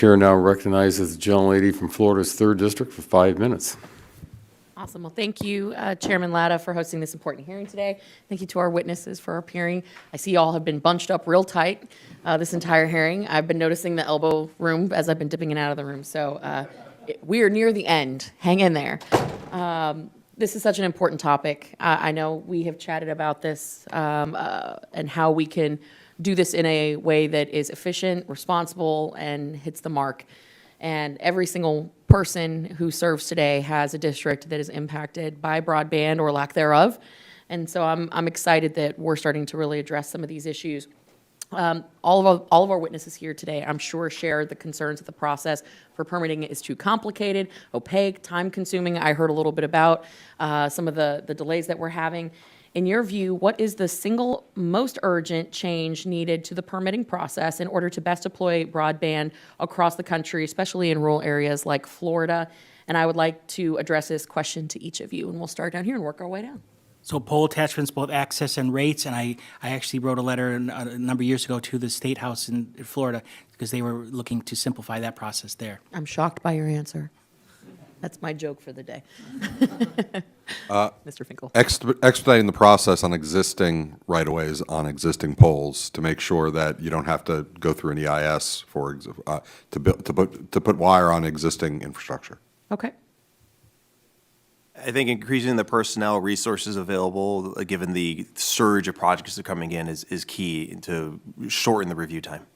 chair now recognizes the gentlelady from Florida's 3rd District for 5 minutes. Awesome. Well, thank you, Chairman Latta, for hosting this important hearing today. Thank you to our witnesses for appearing. I see you all have been bunched up real tight this entire hearing. I've been noticing the elbow room as I've been dipping in and out of the room. So we are near the end. Hang in there. This is such an important topic. I know we have chatted about this and how we can do this in a way that is efficient, responsible, and hits the mark. And every single person who serves today has a district that is impacted by broadband or lack thereof. And so I'm excited that we're starting to really address some of these issues. All of our witnesses here today, I'm sure, share the concerns that the process for permitting is too complicated, opaque, time-consuming. I heard a little bit about some of the delays that we're having. In your view, what is the single most urgent change needed to the permitting process in order to best deploy broadband across the country, especially in rural areas like Florida? And I would like to address this question to each of you, and we'll start down here and work our way down. So poll attachments, both access and rates, and I actually wrote a letter a number of years ago to the State House in Florida because they were looking to simplify that process there. I'm shocked by your answer. That's my joke for the day. Mr. Finkel. Expediting the process on existing right-of-ways on existing poles to make sure that you don't have to go through an EIS to put wire on existing infrastructure. Okay. I think increasing the personnel resources available, given the surge of projects that are coming in, is key to shorten the review time.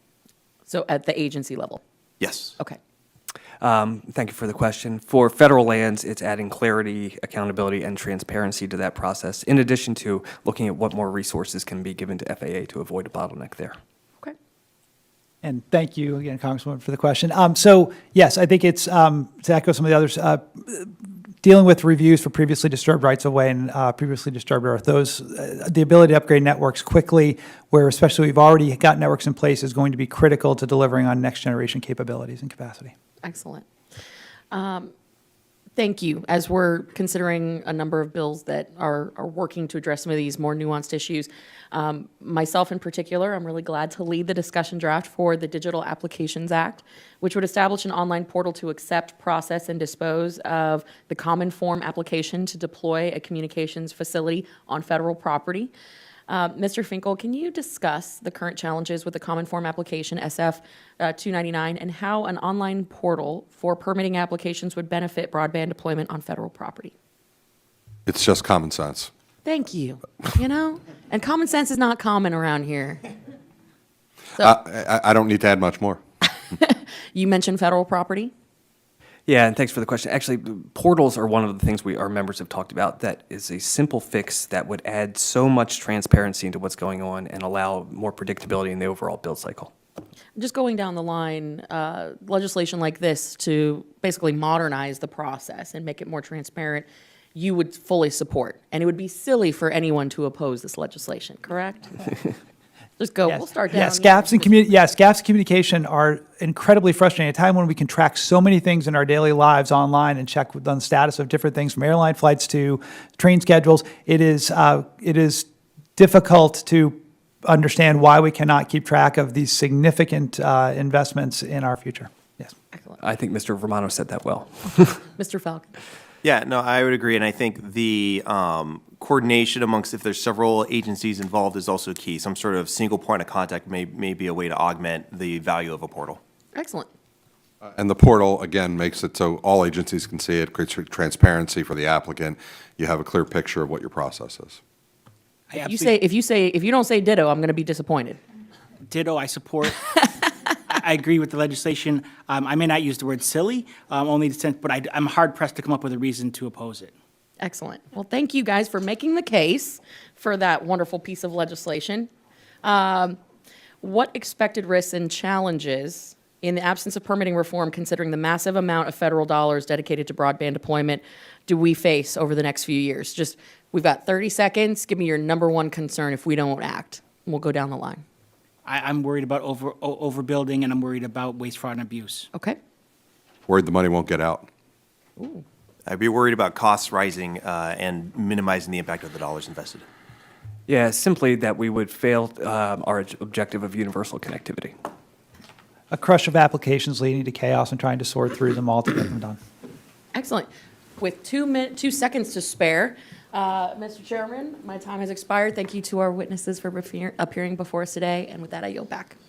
So at the agency level? Yes. Okay. Thank you for the question. For federal lands, it's adding clarity, accountability, and transparency to that process, in addition to looking at what more resources can be given to FAA to avoid a bottleneck there. Okay. And thank you again, Congresswoman, for the question. So yes, I think it's, to echo some of the others, dealing with reviews for previously disturbed rights-of-way and previously disturbed earth, those, the ability to upgrade networks quickly, where especially we've already got networks in place, is going to be critical to delivering on next-generation capabilities and capacity. Excellent. Thank you. As we're considering a number of bills that are working to address some of these more nuanced issues, myself in particular, I'm really glad to lead the discussion draft for the Digital Applications Act, which would establish an online portal to accept, process, and dispose of the common form application to deploy a communications facility on federal property. Mr. Finkel, can you discuss the current challenges with the common form application, SF 299, and how an online portal for permitting applications would benefit broadband deployment on federal property? It's just common sense. Thank you. You know, and common sense is not common around here. So, I don't need to add much more. you mentioned federal property. Yeah, and thanks for the question. Actually, portals are one of the things our members have talked about that is a simple fix that would add so much transparency into what's going on and allow more predictability in the overall build cycle. Just going down the line, legislation like this to basically modernize the process and make it more transparent, you would fully support. And it would be silly for anyone to oppose this legislation, correct? Just go, Yes. we'll start down. Yes, gaps in communication are incredibly frustrating. At a time when we can track so many things in our daily lives online and check on the status of different things, from airline flights to train schedules, it is difficult to understand why we cannot keep track of these significant investments in our future. Yes. Excellent. I think Mr. Romano said that well. Mr. Falcon. Yeah, no, I would agree, and I think the coordination amongst, if there's several agencies involved, is also key. Some sort of single point of contact may be a way to augment the value of a portal. Excellent. And the portal, again, makes it so all agencies can see it, creates transparency for the applicant. You have a clear picture of what your process is. If you don't say ditto, I'm going to be disappointed. Ditto, I support. I agree with the legislation. I may not use the word silly, only in the sense, but I'm hard-pressed to come up with a reason to oppose it. Excellent. Well, thank you guys for making the case for that wonderful piece of legislation. What expected risks and challenges in the absence of permitting reform, considering the massive amount of federal dollars dedicated to broadband deployment, do we face over the next few years? Just, we've got 30 seconds. Give me your number one concern if we don't act. We'll go down the line. I'm worried about overbuilding, and I'm worried about waste, fraud, and abuse. Okay. Worried the money won't get out. Ooh. I'd be worried about costs rising and minimizing the impact of the dollars invested. Yeah, simply that we would fail our objective of universal connectivity. a crush of applications leading to chaos and trying to sort through them all to get them done. Excellent. With 2 seconds to spare, Mr. Chairman, my time has expired. Thank you to our witnesses for appearing before us today, and with that, I yield back.